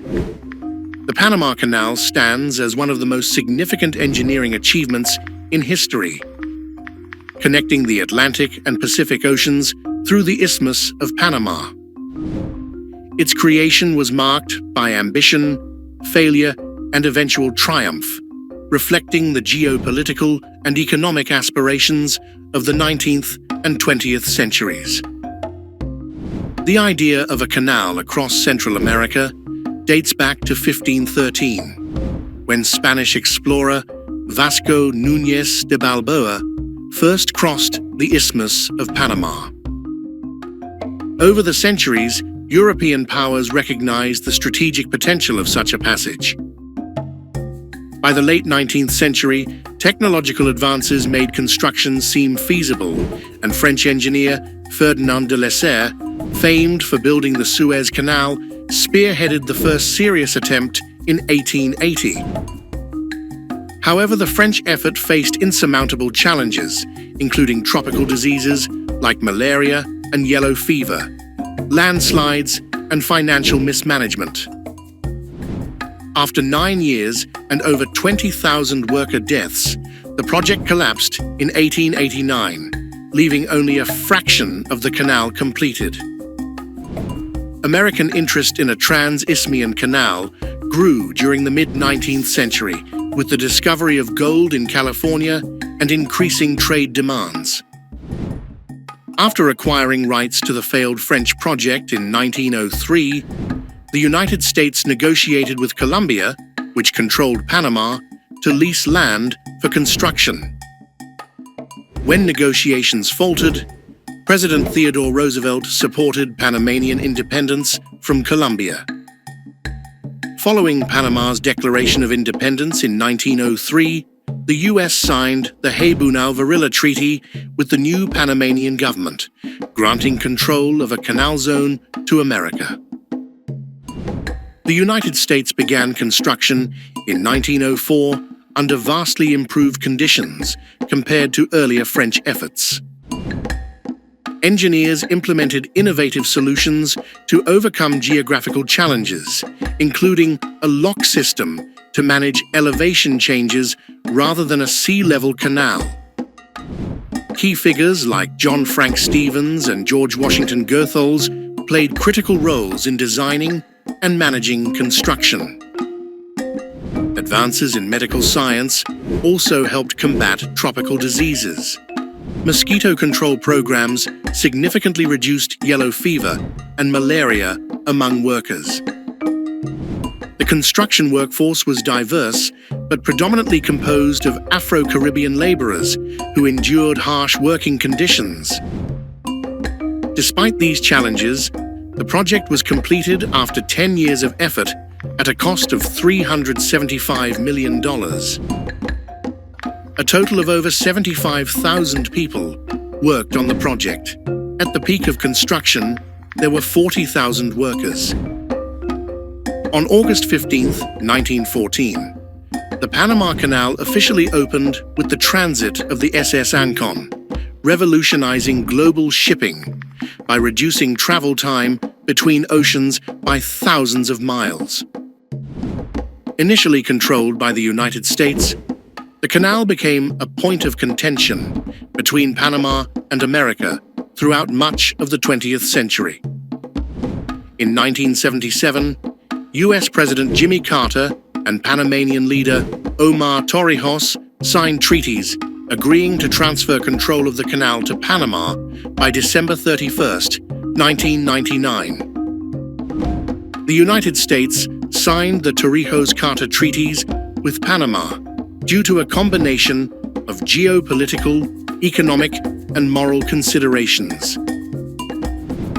The Panama Canal stands as one of the most significant engineering achievements in history, connecting the Atlantic and Pacific Oceans through the Isthmus of Panama. Its creation was marked by ambition, failure, and eventual triumph, reflecting the geopolitical and economic aspirations of the 19th and 20th centuries. The idea of a canal across Central America dates back to 1513, when Spanish explorer Vasco Núñez de Balboa first crossed the Isthmus of Panama. Over the centuries, European powers recognized the strategic potential of such a passage. By the late 19th century, technological advances made construction seem feasible, and French engineer Ferdinand de Lesseps, famed for building the Suez Canal, spearheaded the first serious attempt in 1880. However, the French effort faced insurmountable challenges, including tropical diseases like malaria and yellow fever, landslides, and financial mismanagement. After 9 years and over 20,000 worker deaths, the project collapsed in 1889, leaving only a fraction of the canal completed. American interest in a trans-isthmian canal grew during the mid-19th century with the discovery of gold in California and increasing trade demands. After acquiring rights to the failed French project in 1903, the United States negotiated with Colombia, which controlled Panama, to lease land for construction. When negotiations faltered, President Theodore Roosevelt supported Panamanian independence from Colombia. Following Panama's declaration of independence in 1903, the U.S. signed the Hay-Bunau-Varilla Treaty with the new Panamanian government, granting control of a canal zone to America. The United States began construction in 1904 under vastly improved conditions compared to earlier French efforts. Engineers implemented innovative solutions to overcome geographical challenges, including a lock system to manage elevation changes rather than a sea-level canal. Key figures like John Frank Stevens and George Washington Goethals played critical roles in designing and managing construction. Advances in medical science also helped combat tropical diseases. Mosquito control programs significantly reduced yellow fever and malaria among workers. The construction workforce was diverse, but predominantly composed of Afro-Caribbean laborers who endured harsh working conditions. Despite these challenges, the project was completed after 10 years of effort at a cost of $375 million. A total of over 75,000 people worked on the project. At the peak of construction, there were 40,000 workers. On August 15, 1914, the Panama Canal officially opened with the transit of the SS Ancon, revolutionizing global shipping by reducing travel time between oceans by thousands of miles. Initially controlled by the United States, the canal became a point of contention between Panama and America throughout much of the 20th century. In 1977, U.S. President Jimmy Carter and Panamanian leader Omar Torrijos signed treaties agreeing to transfer control of the canal to Panama by December 31, 1999. The United States signed the Torrijos-Carter treaties with Panama due to a combination of geopolitical, economic, and moral considerations.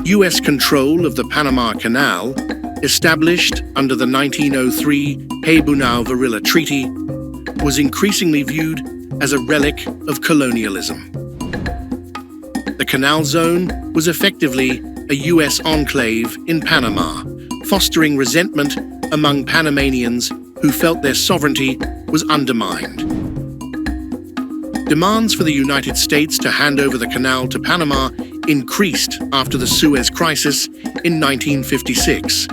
U.S. control of the Panama Canal, established under the 1903 Hay-Bunau-Varilla Treaty, was increasingly viewed as a relic of colonialism. The canal zone was effectively a U.S. enclave in Panama, fostering resentment among Panamanians who felt their sovereignty was undermined. Demands for the United States to hand over the canal to Panama increased after the Suez Crisis in 1956.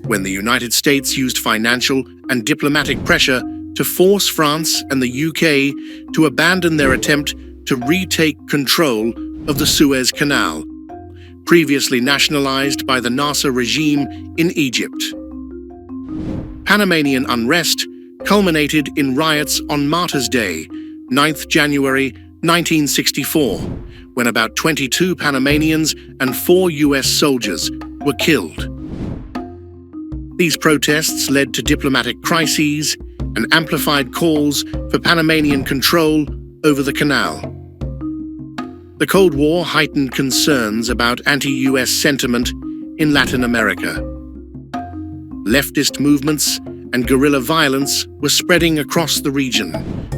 when the United States used financial and diplomatic pressure to force France and the UK to abandon their attempt to retake control of the Suez Canal, previously nationalized by the Nasser regime in Egypt. Panamanian unrest culminated in riots on Martyr's Day, 9th January 1964, when about 22 Panamanians and 4 US soldiers were killed. These protests led to diplomatic crises and amplified calls for Panamanian control over the canal. The Cold War heightened concerns about anti-US sentiment in Latin America. Leftist movements and guerrilla violence were spreading across the region,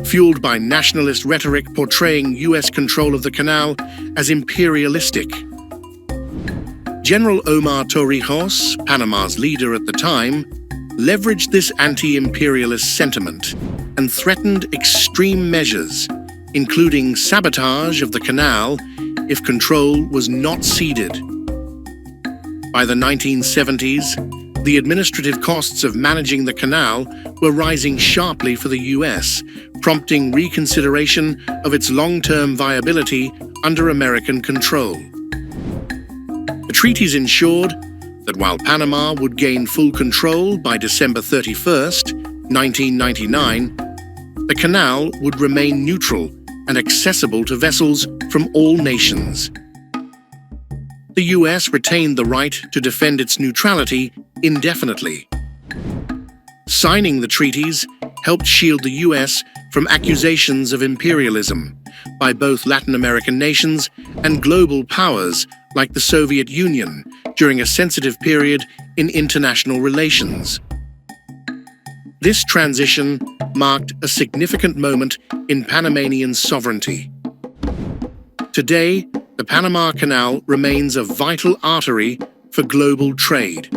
fueled by nationalist rhetoric portraying US control of the canal as imperialistic. General Omar Torrijos, Panama's leader at the time, leveraged this anti-imperialist sentiment and threatened extreme measures, including sabotage of the canal if control was not ceded. By the 1970s, the administrative costs of managing the canal were rising sharply for the US, prompting reconsideration of its long-term viability under American control. The treaties ensured that while Panama would gain full control by December 31st, 1999, the canal would remain neutral and accessible to vessels from all nations. The US retained the right to defend its neutrality indefinitely. Signing the treaties helped shield the US from accusations of imperialism by both Latin American nations and global powers like the Soviet Union during a sensitive period in international relations. This transition marked a significant moment in Panamanian sovereignty. Today, the Panama Canal remains a vital artery for global trade.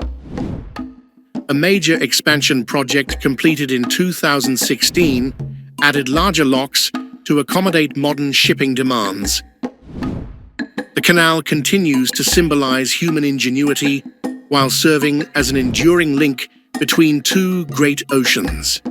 A major expansion project completed in 2016 added larger locks to accommodate modern shipping demands. The canal continues to symbolize human ingenuity while serving as an enduring link between two great oceans.